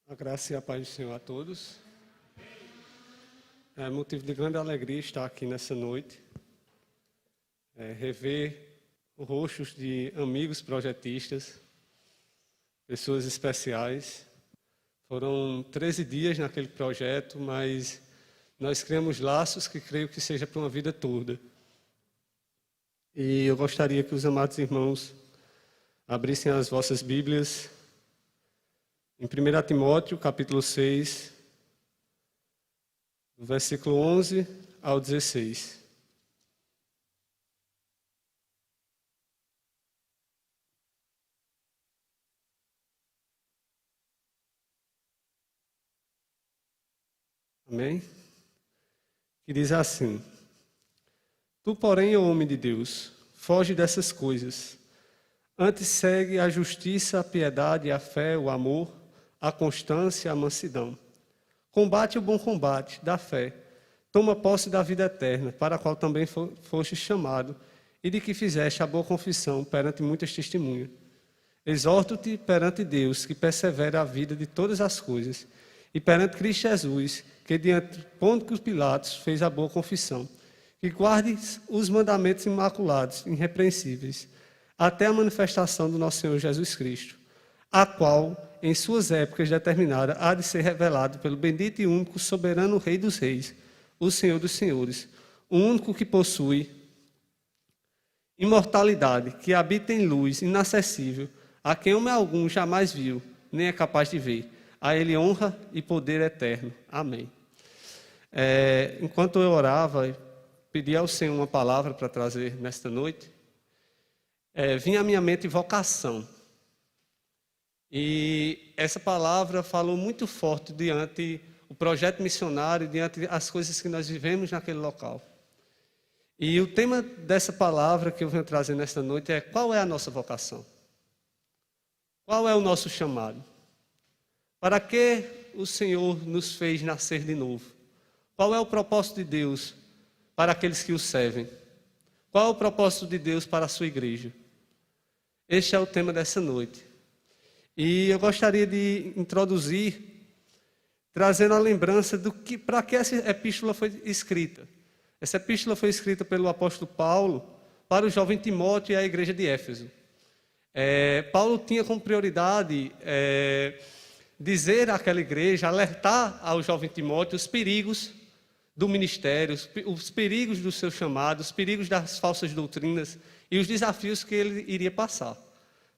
A graça e a paz do Senhor a todos. É motivo de grande alegria estar aqui nessa noite, rever rostos de amigos projetistas, pessoas especiais. Foram 13 dias naquele projeto, mas nós criamos laços que creio que seja para uma vida toda. E eu gostaria que os amados irmãos abrissem as vossas Bíblias em 1 Timóteo, capítulo 6, do versículo 11 ao 16. Amém? Que diz assim: Tu, porém, ó homem de Deus, foge dessas coisas. Antes segue a justiça, a piedade, a fé, o amor, a constância, a mansidão. Combate o bom combate da fé. Toma posse da vida eterna, para a qual também foste chamado, e de que fizeste a boa confissão perante muitas testemunhas. Exorto-te perante Deus, que persevera a vida de todas as coisas, e perante Cristo Jesus, que diante de Pôncio Pilatos fez a boa confissão, que guardes os mandamentos imaculados, irrepreensíveis, até a manifestação do nosso Senhor Jesus Cristo, a qual, em suas épocas determinadas, há de ser revelado pelo bendito e único soberano Rei dos Reis, o Senhor dos Senhores, o único que possui imortalidade, que habita em luz inacessível, a quem homem algum jamais viu, nem é capaz de ver. A Ele honra e poder eterno. Amém. Enquanto eu orava, pedi ao Senhor uma palavra para trazer nesta noite, vinha à minha mente vocação. E essa palavra falou muito forte diante o projeto missionário, diante as coisas que nós vivemos naquele local. E o tema dessa palavra que eu venho trazer nesta noite é: qual é a nossa vocação? Qual é o nosso chamado? Para que o Senhor nos fez nascer de novo? Qual é o propósito de Deus para aqueles que o servem? Qual é o propósito de Deus para a sua igreja? Este é o tema dessa noite. E eu gostaria de introduzir, trazendo a lembrança do que, para que essa epístola foi escrita. Essa epístola foi escrita pelo apóstolo Paulo para o jovem Timóteo e a igreja de Éfeso. Paulo tinha como prioridade dizer àquela igreja, alertar ao jovem Timóteo os perigos do ministério, os perigos do seu chamado, os perigos das falsas doutrinas e os desafios que ele iria passar.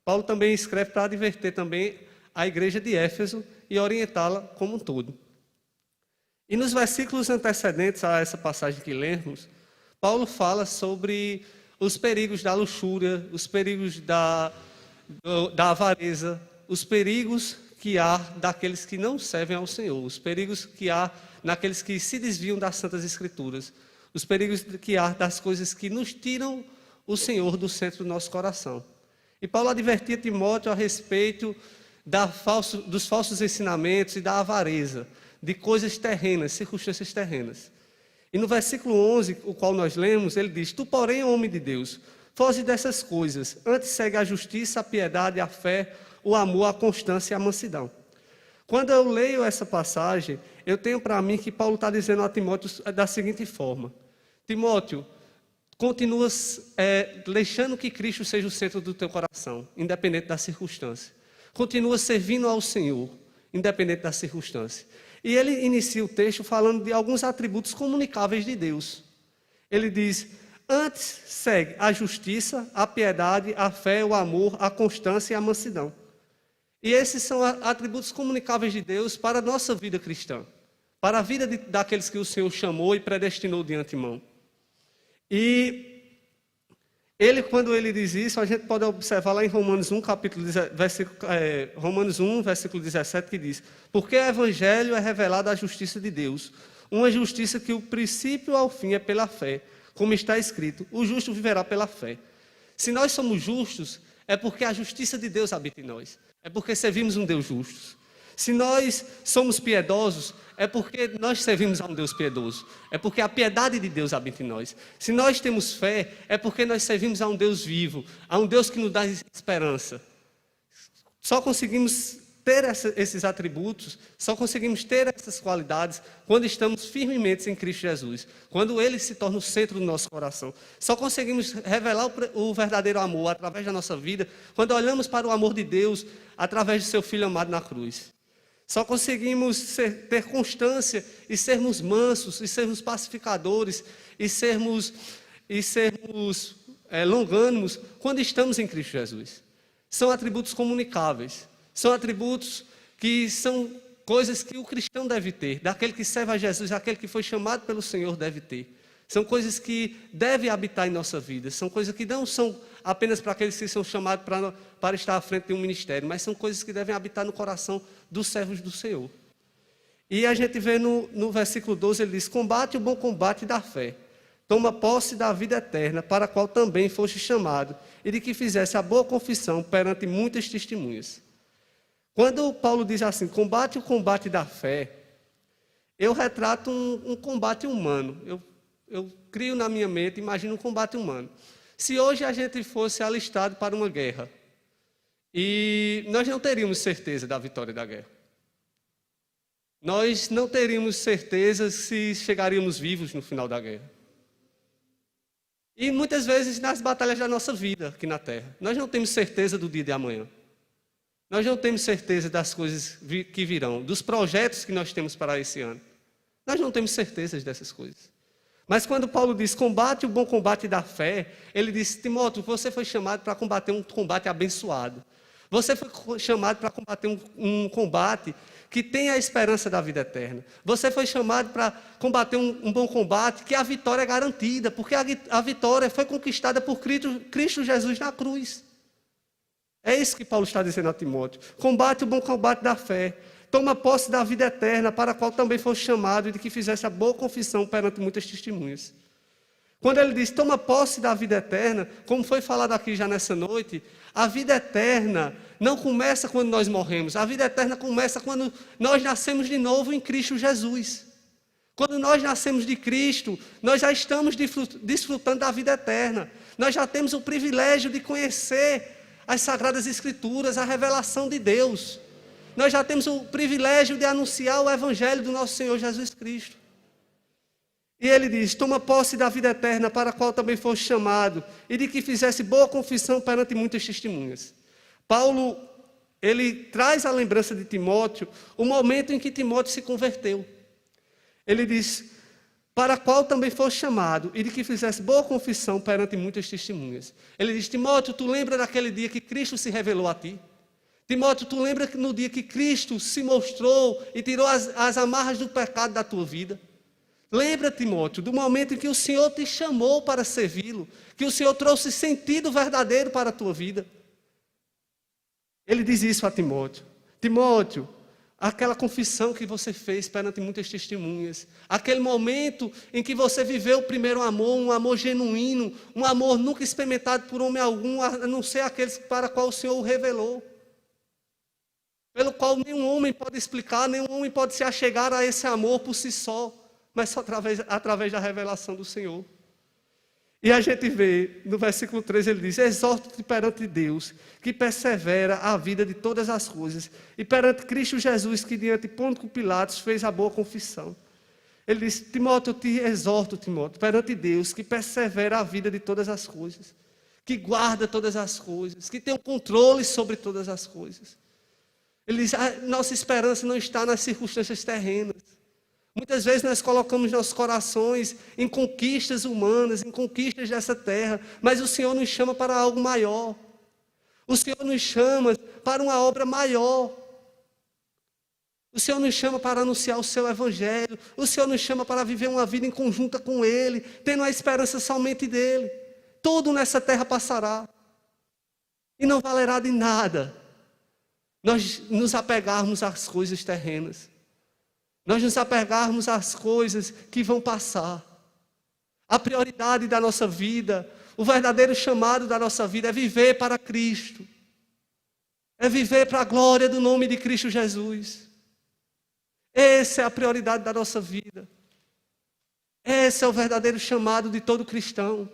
Paulo também escreve para advertir também a igreja de Éfeso e orientá-la como um todo. E nos versículos antecedentes a essa passagem que lemos, Paulo fala sobre os perigos da luxúria, os perigos da avareza, os perigos que há daqueles que não servem ao Senhor, os perigos que há naqueles que se desviam das Santas Escrituras, os perigos que há das coisas que nos tiram o Senhor do centro do nosso coração. E Paulo advertia Timóteo a respeito dos falsos ensinamentos e da avareza, de coisas terrenas, circunstâncias terrenas. E no versículo 11, o qual nós lemos, ele diz: Tu, porém, homem de Deus, foge dessas coisas, antes segue a justiça, a piedade, a fé, o amor, a constância e a mansidão. Quando eu leio essa passagem, eu tenho para mim que Paulo está dizendo a Timóteo da seguinte forma: Timóteo, continua deixando que Cristo seja o centro do teu coração, independente da circunstância. Continua servindo ao Senhor, independente da circunstância. E ele inicia o texto falando de alguns atributos comunicáveis de Deus. Ele diz: antes segue a justiça, a piedade, a fé, o amor, a constância e a mansidão. E esses são atributos comunicáveis de Deus para a nossa vida cristã, para a vida daqueles que o Senhor chamou e predestinou de antemão. E quando ele diz isso, a gente pode observar lá em Romanos 1, Romanos 1, versículo 17, que diz: Porque o evangelho é revelado a justiça de Deus, uma justiça que o princípio ao fim é pela fé, como está escrito: o justo viverá pela fé. Se nós somos justos, é porque a justiça de Deus habita em nós, é porque servimos um Deus justo. Se nós somos piedosos, é porque nós servimos a um Deus piedoso. É porque a piedade de Deus habita em nós. Se nós temos fé, é porque nós servimos a um Deus vivo, a um Deus que nos dá esperança. Só conseguimos ter esses atributos, só conseguimos ter essas qualidades quando estamos firmemente em Cristo Jesus, quando Ele se torna o centro do nosso coração. Só conseguimos revelar o verdadeiro amor através da nossa vida quando olhamos para o amor de Deus através de seu Filho amado na cruz. Só conseguimos ter constância e sermos mansos, e sermos pacificadores, e sermos longânimos quando estamos em Cristo Jesus. São atributos comunicáveis, são atributos que são coisas que o cristão deve ter, daquele que serve a Jesus, aquele que foi chamado pelo Senhor deve ter. São coisas que devem habitar em nossa vida, são coisas que não são apenas para aqueles que são chamados para estar à frente de um ministério, mas são coisas que devem habitar no coração dos servos do Senhor. E a gente vê no versículo 12, ele diz: combate o bom combate da fé, toma posse da vida eterna, para a qual também foste chamado, e de que fizesse a boa confissão perante muitas testemunhas. Quando Paulo diz assim, combate o combate da fé, eu retrato um combate humano. Eu crio na minha mente, imagino um combate humano. Se hoje a gente fosse alistado para uma guerra, e nós não teríamos certeza da vitória da guerra. Nós não teríamos certeza se chegaríamos vivos no final da guerra. E muitas vezes nas batalhas da nossa vida aqui na Terra, nós não temos certeza do dia de amanhã. Nós não temos certeza das coisas que virão, dos projetos que nós temos para esse ano. Nós não temos certezas dessas coisas. Mas quando Paulo diz, combate o bom combate da fé, ele diz, Timóteo, você foi chamado para combater um combate abençoado. Você foi chamado para combater um combate que tem a esperança da vida eterna. Você foi chamado para combater um bom combate, que a vitória é garantida, porque a vitória foi conquistada por Cristo Jesus na cruz. É isso que Paulo está dizendo a Timóteo. Combate o bom combate da fé. Toma posse da vida eterna, para a qual também foi chamado, e de que fizesse a boa confissão perante muitas testemunhas. Quando ele diz, toma posse da vida eterna, como foi falado aqui já nessa noite, a vida eterna não começa quando nós morremos. A vida eterna começa quando nós nascemos de novo em Cristo Jesus. Quando nós nascemos de Cristo, nós já estamos desfrutando da vida eterna. Nós já temos o privilégio de conhecer as Sagradas Escrituras, a revelação de Deus. Nós já temos o privilégio de anunciar o Evangelho do nosso Senhor Jesus Cristo. E ele diz, toma posse da vida eterna, para a qual também foste chamado, e de que fizesse boa confissão perante muitas testemunhas. Paulo, ele traz à lembrança de Timóteo o momento em que Timóteo se converteu. Ele diz, para a qual também foste chamado, e de que fizesse boa confissão perante muitas testemunhas. Ele diz, Timóteo, tu lembra daquele dia que Cristo se revelou a ti? Timóteo, tu lembra que no dia que Cristo se mostrou e tirou as amarras do pecado da tua vida? Lembra, Timóteo, do momento em que o Senhor te chamou para servi-lo, que o Senhor trouxe sentido verdadeiro para a tua vida. Ele diz isso a Timóteo. Timóteo, aquela confissão que você fez perante muitas testemunhas, aquele momento em que você viveu o primeiro amor, um amor genuíno, um amor nunca experimentado por homem algum, a não ser aqueles para qual o Senhor o revelou, pelo qual nenhum homem pode explicar, nenhum homem pode se achegar a esse amor por si só, mas só através da revelação do Senhor. E a gente vê, no versículo 13, ele diz, exorto-te perante Deus, que persevera a vida de todas as coisas, e perante Cristo Jesus, que diante de Pôncio Pilatos fez a boa confissão. Ele diz, Timóteo, eu te exorto, Timóteo, perante Deus, que persevera a vida de todas as coisas, que guarda todas as coisas, que tem o controle sobre todas as coisas. Ele diz, nossa esperança não está nas circunstâncias terrenas. Muitas vezes nós colocamos nossos corações em conquistas humanas, em conquistas dessa terra, mas o Senhor nos chama para algo maior. O Senhor nos chama para uma obra maior. O Senhor nos chama para anunciar o seu Evangelho. O Senhor nos chama para viver uma vida em conjunta com Ele, tendo a esperança somente dEle. Tudo nessa terra passará. E não valerá de nada nós nos apegarmos às coisas terrenas. Nós nos apegarmos às coisas que vão passar. A prioridade da nossa vida, o verdadeiro chamado da nossa vida é viver para Cristo. É viver para a glória do nome de Cristo Jesus. Essa é a prioridade da nossa vida. Esse é o verdadeiro chamado de todo cristão.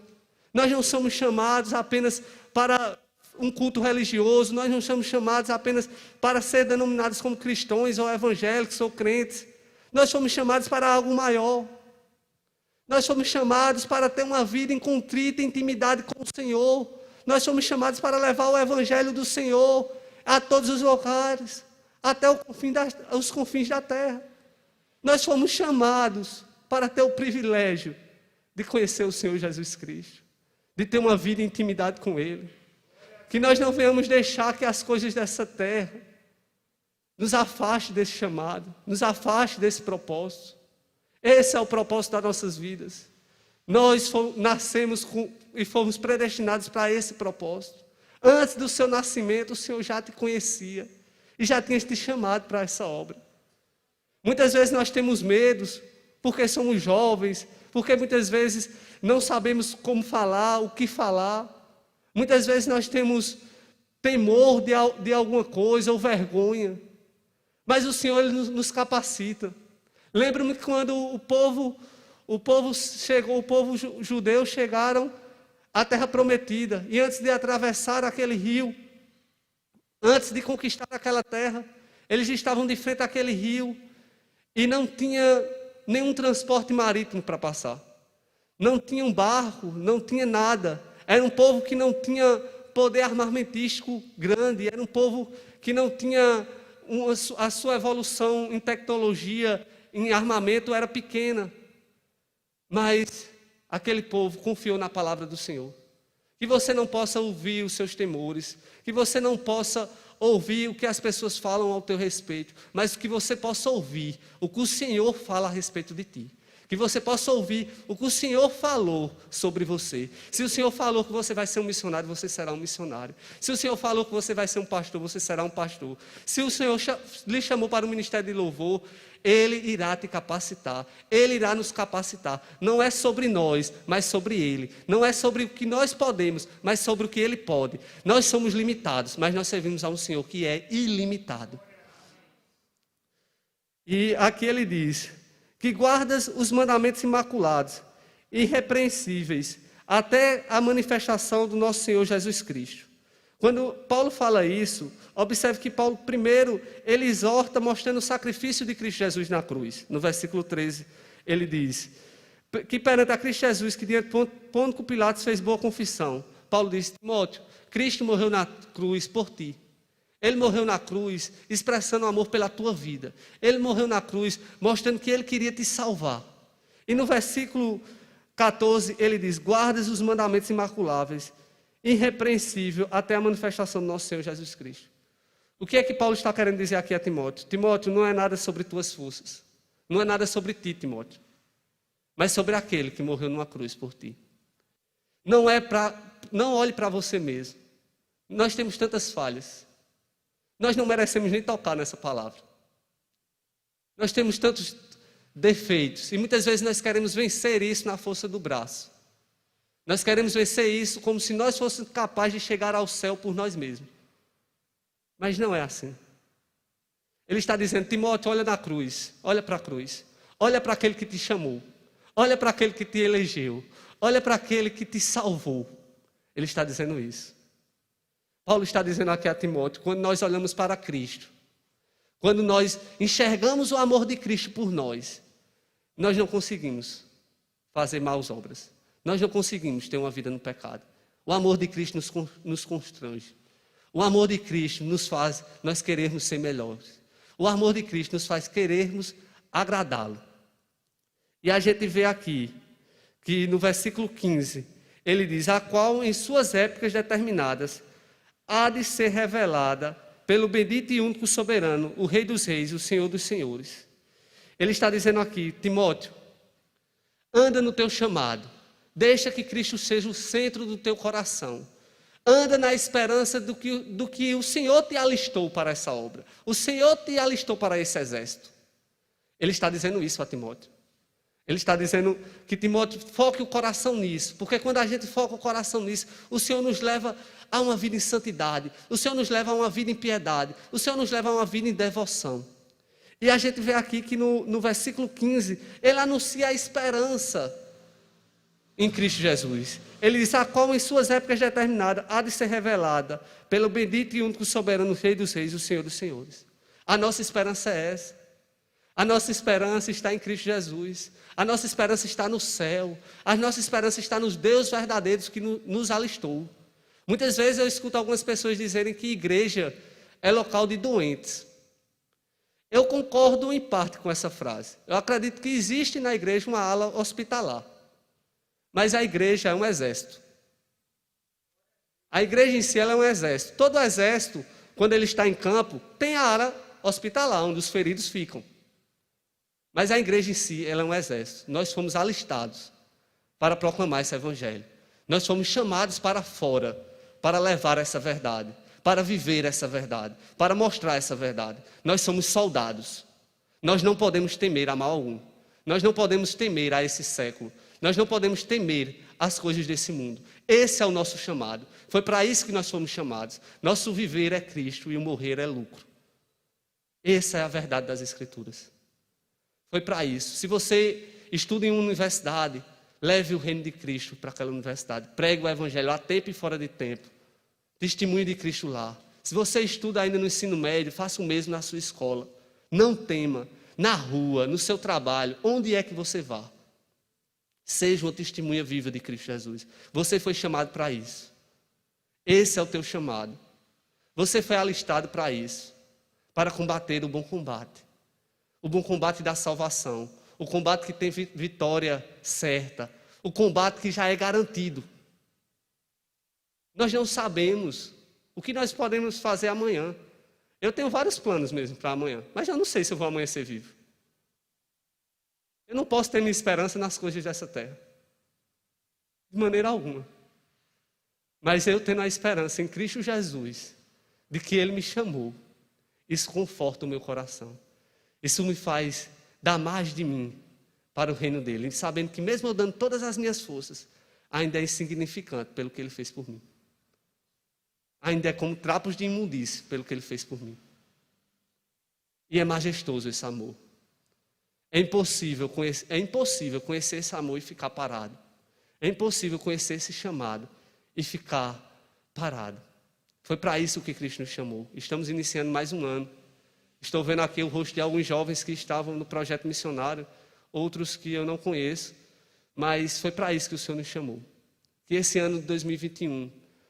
Nós não somos chamados apenas para um culto religioso, nós não somos chamados apenas para ser denominados como cristãos ou evangélicos ou crentes. Nós somos chamados para algo maior. Nós somos chamados para ter uma vida em contrita intimidade com o Senhor. Nós somos chamados para levar o evangelho do Senhor a todos os lugares, até os confins da terra. Nós fomos chamados para ter o privilégio de conhecer o Senhor Jesus Cristo, de ter uma vida em intimidade com Ele. Que nós não venhamos deixar que as coisas dessa terra nos afaste desse chamado, nos afaste desse propósito. Esse é o propósito das nossas vidas. Nós nascemos e fomos predestinados para esse propósito. Antes do seu nascimento, o Senhor já te conhecia e já tinha te chamado para essa obra. Muitas vezes nós temos medos, porque somos jovens, porque muitas vezes não sabemos como falar, o que falar. Muitas vezes nós temos temor de alguma coisa ou vergonha. Mas o Senhor Ele nos capacita. Lembro-me que quando o povo judeu chegaram à terra prometida, e antes de atravessar aquele rio, antes de conquistar aquela terra, eles estavam de frente àquele rio e não tinha nenhum transporte marítimo para passar. Não tinha um barco, não tinha nada. Era um povo que não tinha poder armamentístico grande, era um povo que não tinha a sua evolução em tecnologia, em armamento era pequena. Mas aquele povo confiou na palavra do Senhor. Que você não possa ouvir os seus temores, que você não possa ouvir o que as pessoas falam ao teu respeito, mas que você possa ouvir o que o Senhor fala a respeito de ti. Que você possa ouvir o que o Senhor falou sobre você. Se o Senhor falou que você vai ser um missionário, você será um missionário. Se o Senhor falou que você vai ser um pastor, você será um pastor. Se o Senhor lhe chamou para o ministério de louvor, Ele irá te capacitar. Ele irá nos capacitar. Não é sobre nós, mas sobre Ele. Não é sobre o que nós podemos, mas sobre o que Ele pode. Nós somos limitados, mas nós servimos a um Senhor que é ilimitado. E aqui ele diz que guardas os mandamentos imaculados, irrepreensíveis, até a manifestação do nosso Senhor Jesus Cristo. Quando Paulo fala isso, observe que Paulo primeiro, ele exorta mostrando o sacrifício de Cristo Jesus na cruz. No versículo 13, ele diz que perante a Cristo Jesus, que diante de Pôncio Pilatos fez boa confissão. Paulo diz: Timóteo, Cristo morreu na cruz por ti. Ele morreu na cruz expressando amor pela tua vida. Ele morreu na cruz mostrando que Ele queria te salvar. E no versículo 14 ele diz: guardas os mandamentos imaculáveis, irrepreensível até a manifestação do nosso Senhor Jesus Cristo. O que é que Paulo está querendo dizer aqui a Timóteo? Timóteo, não é nada sobre tuas forças. Não é nada sobre ti, Timóteo. Mas sobre aquele que morreu numa cruz por ti. Não olhe para você mesmo. Nós temos tantas falhas. Nós não merecemos nem tocar nessa palavra. Nós temos tantos defeitos. E muitas vezes nós queremos vencer isso na força do braço. Nós queremos vencer isso como se nós fôssemos capazes de chegar ao céu por nós mesmos. Mas não é assim. Ele está dizendo: Timóteo, olha na cruz. Olha para a cruz. Olha para aquele que te chamou. Olha para aquele que te elegeu. Olha para aquele que te salvou. Ele está dizendo isso. Paulo está dizendo aqui a Timóteo, quando nós olhamos para Cristo, quando nós enxergamos o amor de Cristo por nós, nós não conseguimos fazer maus obras. Nós não conseguimos ter uma vida no pecado. O amor de Cristo nos constrange. O amor de Cristo nos faz nós querermos ser melhores. O amor de Cristo nos faz querermos agradá-lo. E a gente vê aqui, que no versículo 15, ele diz: a qual em suas épocas determinadas há de ser revelada pelo bendito e único soberano, o Rei dos Reis, o Senhor dos Senhores. Ele está dizendo aqui: Timóteo, anda no teu chamado, deixa que Cristo seja o centro do teu coração, anda na esperança do que o Senhor te alistou para essa obra, o Senhor te alistou para esse exército. Ele está dizendo isso a Timóteo. Ele está dizendo que Timóteo foque o coração nisso, porque quando a gente foca o coração nisso, o Senhor nos leva a uma vida em santidade, o Senhor nos leva a uma vida em piedade, o Senhor nos leva a uma vida em devoção. E a gente vê aqui que no versículo 15, ele anuncia a esperança em Cristo Jesus. Ele diz: a qual em suas épocas determinadas há de ser revelada pelo bendito e único soberano Rei dos Reis, o Senhor dos Senhores. A nossa esperança é essa. A nossa esperança está em Cristo Jesus. A nossa esperança está no céu. A nossa esperança está nos Deus verdadeiros que nos alistou. Muitas vezes eu escuto algumas pessoas dizerem que igreja é local de doentes. Eu concordo em parte com essa frase. Eu acredito que existe na igreja uma ala hospitalar. Mas a igreja é um exército. A igreja em si ela é um exército. Todo exército, quando ele está em campo, tem a ala hospitalar, onde os feridos ficam. Mas a igreja em si ela é um exército. Nós fomos alistados para proclamar esse evangelho. Nós fomos chamados para fora, para levar essa verdade, para viver essa verdade, para mostrar essa verdade. Nós somos soldados. Nós não podemos temer a mal algum. Nós não podemos temer a esse século. Nós não podemos temer as coisas desse mundo. Esse é o nosso chamado. Foi para isso que nós fomos chamados. Nosso viver é Cristo e o morrer é lucro. Essa é a verdade das Escrituras. Foi para isso. Se você estuda em uma universidade, leve o reino de Cristo para aquela universidade. Pregue o evangelho a tempo e fora de tempo. Testemunho de Cristo lá. Se você estuda ainda no ensino médio, faça o mesmo na sua escola. Não tema. Na rua, no seu trabalho, onde é que você vá. Seja uma testemunha viva de Cristo Jesus. Você foi chamado para isso. Esse é o teu chamado. Você foi alistado para isso. Para combater o bom combate. O bom combate da salvação. O combate que tem vitória certa. O combate que já é garantido. Nós não sabemos o que nós podemos fazer amanhã. Eu tenho vários planos mesmo para amanhã. Mas eu não sei se eu vou amanhecer vivo. Eu não posso ter minha esperança nas coisas dessa terra. De maneira alguma. Mas eu tendo a esperança em Cristo Jesus, de que Ele me chamou, isso conforta o meu coração. Isso me faz dar mais de mim para o reino dEle. Sabendo que mesmo eu dando todas as minhas forças, ainda é insignificante pelo que Ele fez por mim. Ainda é como trapos de imundície pelo que Ele fez por mim. E é majestoso esse amor. É impossível conhecer esse amor e ficar parado. É impossível conhecer esse chamado e ficar parado. Foi para isso que Cristo nos chamou. Estamos iniciando mais um ano. Estou vendo aqui o rosto de alguns jovens que estavam no projeto missionário, outros que eu não conheço, mas foi para isso que o Senhor nos chamou. Que esse ano de 2021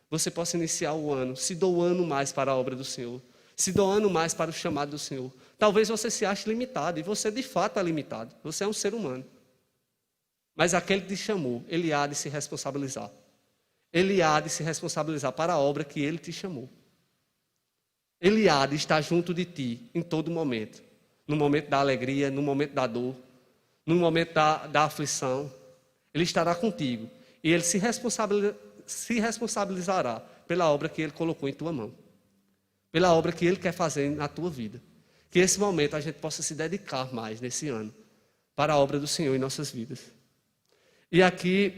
você possa iniciar o ano se doando mais para a obra do Senhor, se doando mais para o chamado do Senhor. Talvez você se ache limitado, e você de fato é limitado. Você é um ser humano. Mas aquele que te chamou, ele há de se responsabilizar. Ele há de se responsabilizar para a obra que ele te chamou. Ele há de estar junto de ti em todo momento. No momento da alegria, no momento da dor, no momento da aflição. Ele estará contigo. E ele se responsabilizará pela obra que ele colocou em tua mão. Pela obra que ele quer fazer na tua vida. Que esse momento a gente possa se dedicar mais nesse ano para a obra do Senhor em nossas vidas. E aqui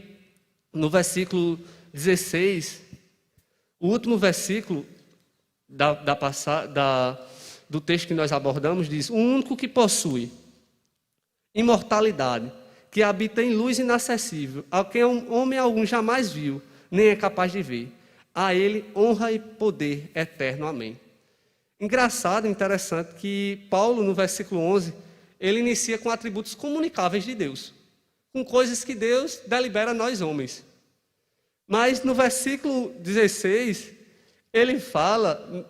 no versículo 16, o último versículo do texto que nós abordamos diz: o único que possui imortalidade, que habita em luz inacessível, a quem homem algum jamais viu, nem é capaz de ver. A ele honra e poder eterno. Amém. Engraçado, interessante que Paulo, no versículo 11, ele inicia com atributos comunicáveis de Deus, com coisas que Deus delibera a nós homens. Mas no versículo 16, ele fala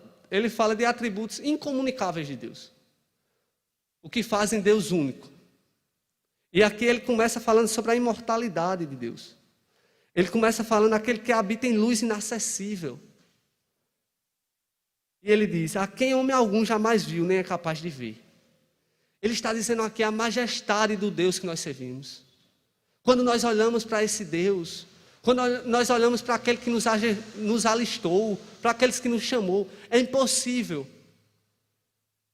de atributos incomunicáveis de Deus, o que fazem Deus único. E aqui ele começa falando sobre a imortalidade de Deus. Ele começa falando aquele que habita em luz inacessível. E ele diz: a quem homem algum jamais viu, nem é capaz de ver. Ele está dizendo aqui a majestade do Deus que nós servimos. Quando nós olhamos para esse Deus, quando nós olhamos para aquele que nos alistou, para aqueles que nos chamou, é impossível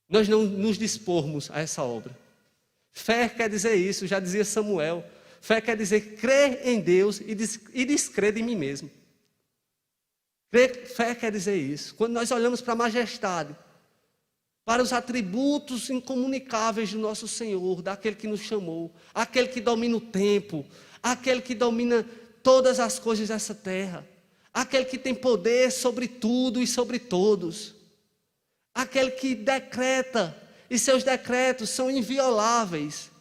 nós não nos dispormos a essa obra. Fé quer dizer isso, já dizia Samuel. Fé quer dizer crer em Deus e descrer em mim mesmo. Fé quer dizer isso. Quando nós olhamos para a majestade, para os atributos incomunicáveis do nosso Senhor, daquele que nos chamou, aquele que domina o tempo, aquele que domina todas as coisas dessa terra, aquele que tem poder sobre tudo e sobre todos, aquele que decreta, e seus decretos são invioláveis.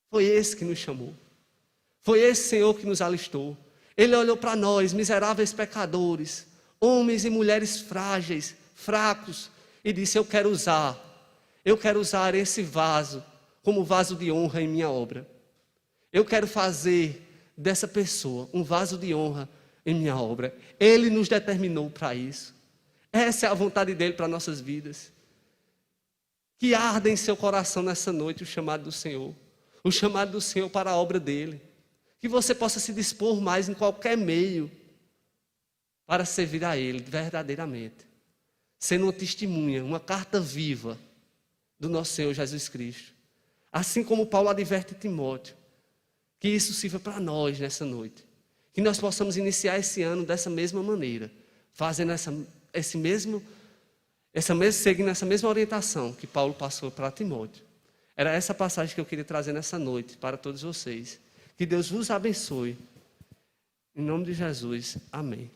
Foi esse que nos chamou, foi esse Senhor que nos alistou. Ele olhou para nós, miseráveis pecadores, homens e mulheres frágeis, fracos, e disse: eu quero usar esse vaso como vaso de honra em minha obra. Eu quero fazer dessa pessoa um vaso de honra em minha obra. Ele nos determinou para isso. Essa é a vontade dele para nossas vidas. Que arda em seu coração nessa noite o chamado do Senhor. O chamado do Senhor para a obra dele. Que você possa se dispor mais em qualquer meio para servir a ele verdadeiramente. Sendo uma testemunha, uma carta viva do nosso Senhor Jesus Cristo. Assim como Paulo adverte Timóteo. Que isso sirva para nós nessa noite. Que nós possamos iniciar esse ano dessa mesma maneira. Fazendo seguindo essa mesma orientação que Paulo passou para Timóteo. Era essa passagem que eu queria trazer nessa noite para todos vocês. Que Deus vos abençoe. Em nome de Jesus. Amém.